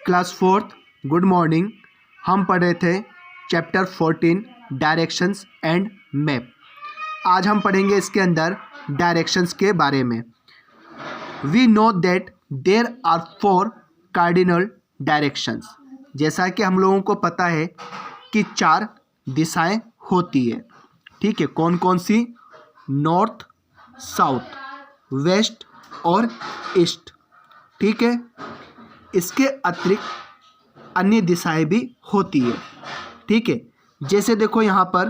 Class fourth, good morning. हम पढ़ रहे थे चैप्टर 14 डायरेक्शंस एंड मैप। आज हम पढ़ेंगे इसके अंदर डायरेक्शंस के बारे में। We know that there are 4 cardinal directions. जैसा कि हम लोगों को पता है कि 4 दिशाएं होती है। ठीक है, कौन कौन सी? नॉर्थ, साउथ, वेस्ट और ईस्ट। ठीक है, इसके अतिरिक्त अन्य दिशाएं भी होती है। ठीक है, जैसे देखो यहाँ पर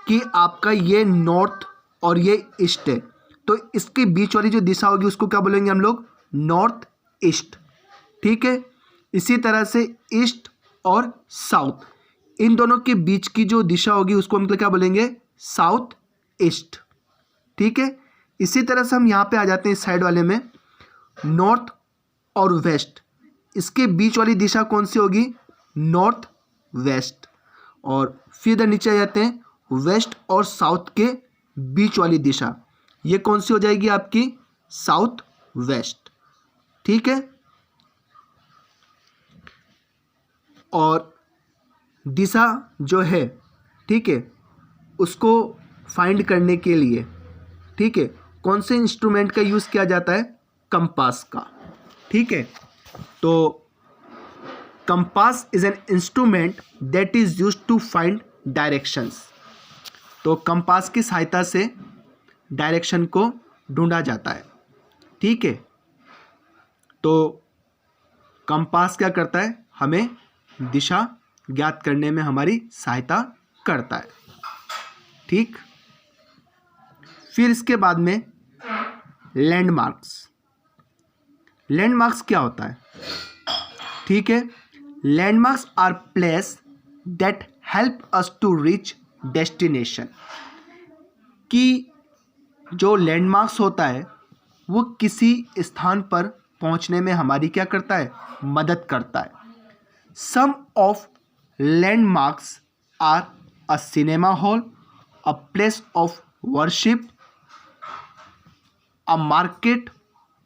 कि आपका ये नॉर्थ और ये ईस्ट है, तो इसके बीच वाली जो दिशा होगी उसको क्या बोलेंगे हम लोग? North east. ठीक है, इसी तरह से ईस्ट और साउथ, इन दोनों के बीच की जो दिशा होगी उसको हम क्या बोलेंगे? South east. ठीक है, इसी तरह से हम यहाँ पे आ जाते हैं इस साइड वाले में, नॉर्थ और वेस्ट, इसके बीच वाली दिशा कौन सी होगी? North west. और फिर इधर नीचे आ जाते हैं, वेस्ट और साउथ के बीच वाली दिशा, ये कौन सी हो जाएगी आपकी? South west. ठीक है, और दिशा जो है, ठीक है, उसको फाइंड करने के लिए, ठीक है, कौन से इंस्ट्रूमेंट का यूज़ किया जाता है? कंपास का। ठीक है, तो compass is an instrument that is used to find directions. तो कंपास की सहायता से डायरेक्शन को ढूंढा जाता है। ठीक है, तो कंपास क्या करता है? हमें दिशा ज्ञात करने में हमारी सहायता करता है। ठीक, फिर इसके बाद में लैंडमार्क्स। लैंडमार्क्स क्या होता है? ठीक है, landmarks are place that help us to reach destination. कि जो लैंडमार्क्स होता है वो किसी स्थान पर पहुंचने में हमारी क्या करता है? मदद करता है। Some of landmarks are a cinema hall, a place of worship, a market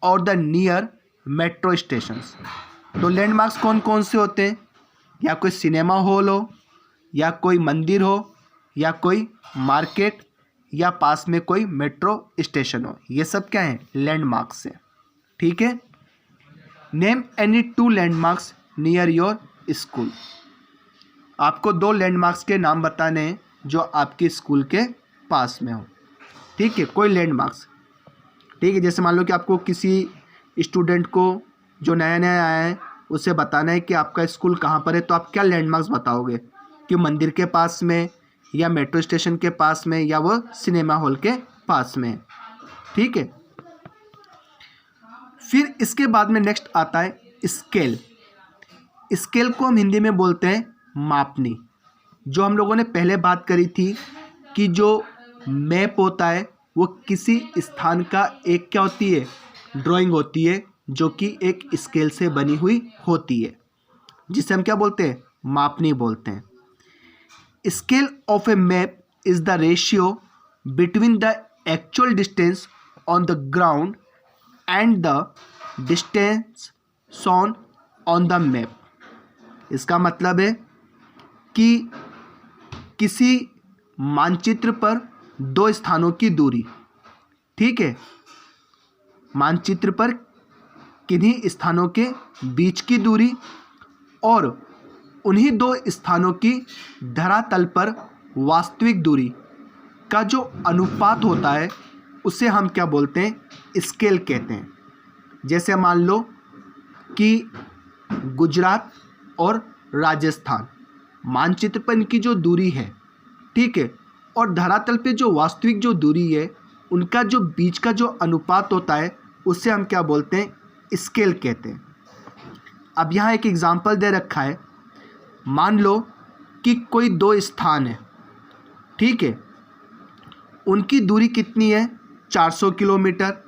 or the near metro stations. तो लैंडमार्क्स कौन कौन से होते हैं? या कोई सिनेमा हॉल हो, या कोई मंदिर हो, या कोई मार्केट, या पास में कोई मेट्रो स्टेशन हो, ये सब क्या है? लैंडमार्क्स है। ठीक है, name any 2 landmarks near your school. आपको 2 लैंडमार्क्स के नाम बताने हैं जो आपके स्कूल के पास में हो। ठीक है, कोई लैंडमार्क्स। ठीक है, जैसे मान लो कि आपको किसी स्टूडेंट को जो नया नया आया है उसे बताना है कि आपका स्कूल कहाँ पर है, तो आप क्या लैंडमार्क्स बताओगे? कि मंदिर के पास में, या मेट्रो स्टेशन के पास में, या वो सिनेमा हॉल के पास में। ठीक है, फिर इसके बाद में नेक्स्ट आता है स्केल। स्केल को हम हिंदी में बोलते हैं मापनी। जो हम लोगों ने पहले बात करी थी कि जो मैप होता है वो किसी स्थान का एक क्या होती है? ड्राइंग होती है, जो कि एक स्केल से बनी हुई होती है, जिसे हम क्या बोलते हैं? मापनी बोलते हैं। Scale of A map is the ratio between the actual distance on the ground and the distance shown on the map. इसका मतलब है कि किसी मानचित्र पर 2 स्थानों की दूरी, ठीक है, मानचित्र पर किन्हीं स्थानों के बीच की दूरी और उन्हीं 2 स्थानों की धरातल पर वास्तविक दूरी का जो अनुपात होता है उसे हम क्या बोलते हैं? स्केल कहते हैं। जैसे मान लो कि गुजरात और राजस्थान, मानचित्र पर इनकी जो दूरी है, ठीक है, और धरातल पे जो वास्तविक जो दूरी है, उनका जो बीच का जो अनुपात होता है उसे हम क्या बोलते हैं? स्केल कहते हैं। अब यहाँ एक एग्जांपल दे रखा है। मान लो कि कोई 2 स्थान है, ठीक है, उनकी दूरी कितनी है? 400 किलोमीटर।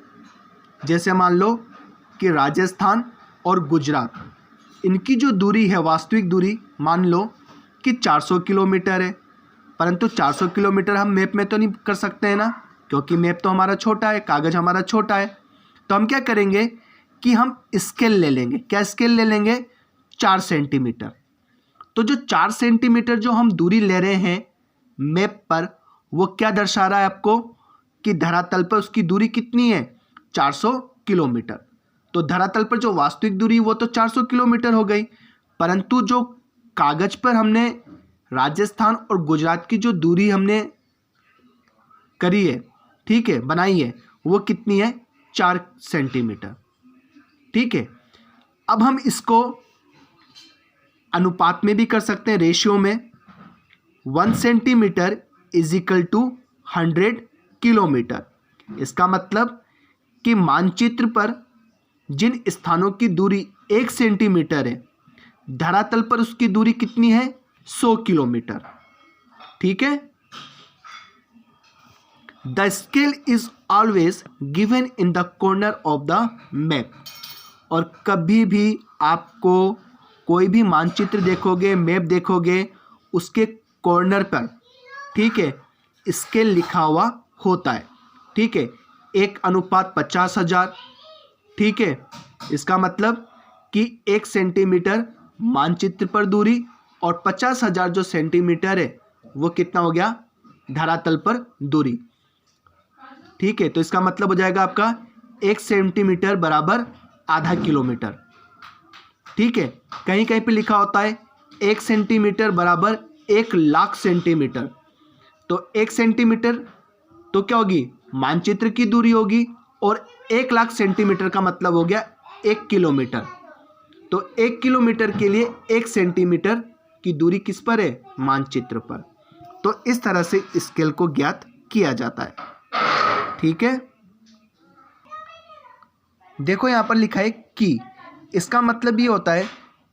जैसे मान लो कि राजस्थान और गुजरात, इनकी जो दूरी है, वास्तविक दूरी, मान लो कि 400 किलोमीटर है। परंतु 400 किलोमीटर हम मैप में तो नहीं कर सकते हैं ना, क्योंकि मैप तो हमारा छोटा है, कागज़ हमारा छोटा है। तो हम क्या करेंगे कि हम स्केल ले लेंगे। क्या स्केल ले लेंगे? 4 सेंटीमीटर। तो जो 4 सेंटीमीटर जो हम दूरी ले रहे हैं मैप पर, वो क्या दर्शा रहा है आपको कि धरातल पर उसकी दूरी कितनी है, 400 किलोमीटर। तो धरातल पर जो वास्तविक दूरी वो तो 400 किलोमीटर हो गई, परंतु जो कागज पर हमने राजस्थान और गुजरात की जो दूरी हमने करी है, ठीक है, बनाई है, वो कितनी है, 4 सेंटीमीटर। ठीक है, अब हम इसको अनुपात में भी कर सकते हैं, रेशियो में। 1 centimetre is equal to 100 kilometre. इसका मतलब कि मानचित्र पर जिन स्थानों की दूरी 1 सेंटीमीटर है, धरातल पर उसकी दूरी कितनी है, 100 किलोमीटर। ठीक है, the scale is always given in the corner of the map. और कभी भी आपको कोई भी मानचित्र देखोगे, मैप देखोगे, उसके कॉर्नर पर, ठीक है, स्केल लिखा हुआ होता है। ठीक है, 1:50,000। ठीक है, इसका मतलब कि 1 सेंटीमीटर मानचित्र पर दूरी और 50,000 जो सेंटीमीटर है वो कितना हो गया, धरातल पर दूरी। ठीक है, तो इसका मतलब हो जाएगा आपका 1 सेंटीमीटर बराबर आधा किलोमीटर। ठीक है, कहीं कहीं पे लिखा होता है 1 सेंटीमीटर बराबर 1,00,000 सेंटीमीटर। तो 1 सेंटीमीटर तो क्या होगी, मानचित्र की दूरी होगी, और 1,00,000 सेंटीमीटर का मतलब हो गया 1 किलोमीटर। तो 1 किलोमीटर के लिए 1 सेंटीमीटर की दूरी किस पर है, मानचित्र पर। तो इस तरह से स्केल को ज्ञात किया जाता है। ठीक है, देखो यहाँ पर लिखा है कि, इसका मतलब ये होता है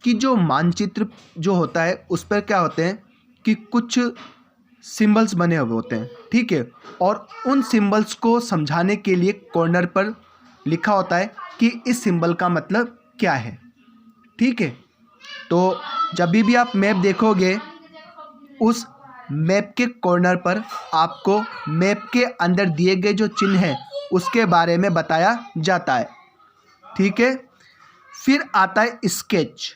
कि जो मानचित्र जो होता है उस पर क्या होते हैं कि कुछ सिंबल्स बने हुए होते हैं। ठीक है, और उन सिंबल्स को समझाने के लिए कॉर्नर पर लिखा होता है कि इस सिंबल का मतलब क्या है। ठीक है, तो जब भी आप मैप देखोगे, उस मैप के कॉर्नर पर आपको मैप के अंदर दिए गए जो चिन्ह हैं उसके बारे में बताया जाता है। ठीक है, फिर आता है sketch.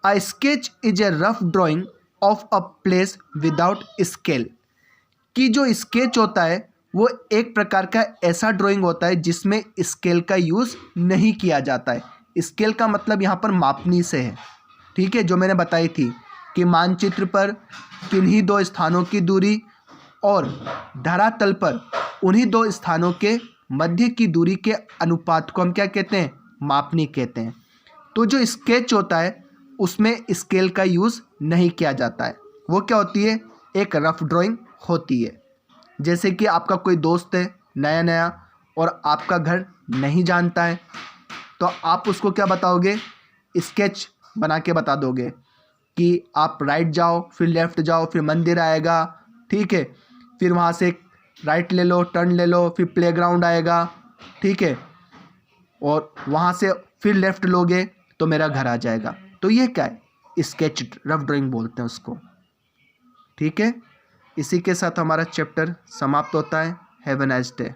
A sketch is a rough drying of a place without scale. कि जो स्केच होता है वो एक प्रकार का ऐसा ड्राइंग होता है जिसमें स्केल का यूज़ नहीं किया जाता है। स्केल का मतलब यहाँ पर मापनी से है। ठीक है, जो मैंने बताई थी कि मानचित्र पर किन्हीं 2 स्थानों की दूरी और धरातल पर उन्हीं 2 स्थानों के मध्य की दूरी के अनुपात को हम क्या कहते हैं, मापनी कहते हैं। तो जो स्केच होता है उसमें स्केल का यूज़ नहीं किया जाता है। वो क्या होती है, एक रफ ड्राइंग होती है। जैसे कि आपका कोई दोस्त है नया नया और आपका घर नहीं जानता है, तो आप उसको क्या बताओगे, स्केच बना के बता दोगे कि आप राइट जाओ, फिर लेफ़्ट जाओ, फिर मंदिर आएगा। ठीक है, फिर वहाँ से राइट ले लो, टर्न ले लो, फिर प्लेग्राउंड आएगा। ठीक है, और वहाँ से फिर लेफ़्ट लोगे तो मेरा घर आ जाएगा। तो ये क्या है, स्केच, रफ ड्राइंग बोलते हैं उसको। ठीक है, इसी के साथ हमारा चैप्टर समाप्त होता है। Have a nice day.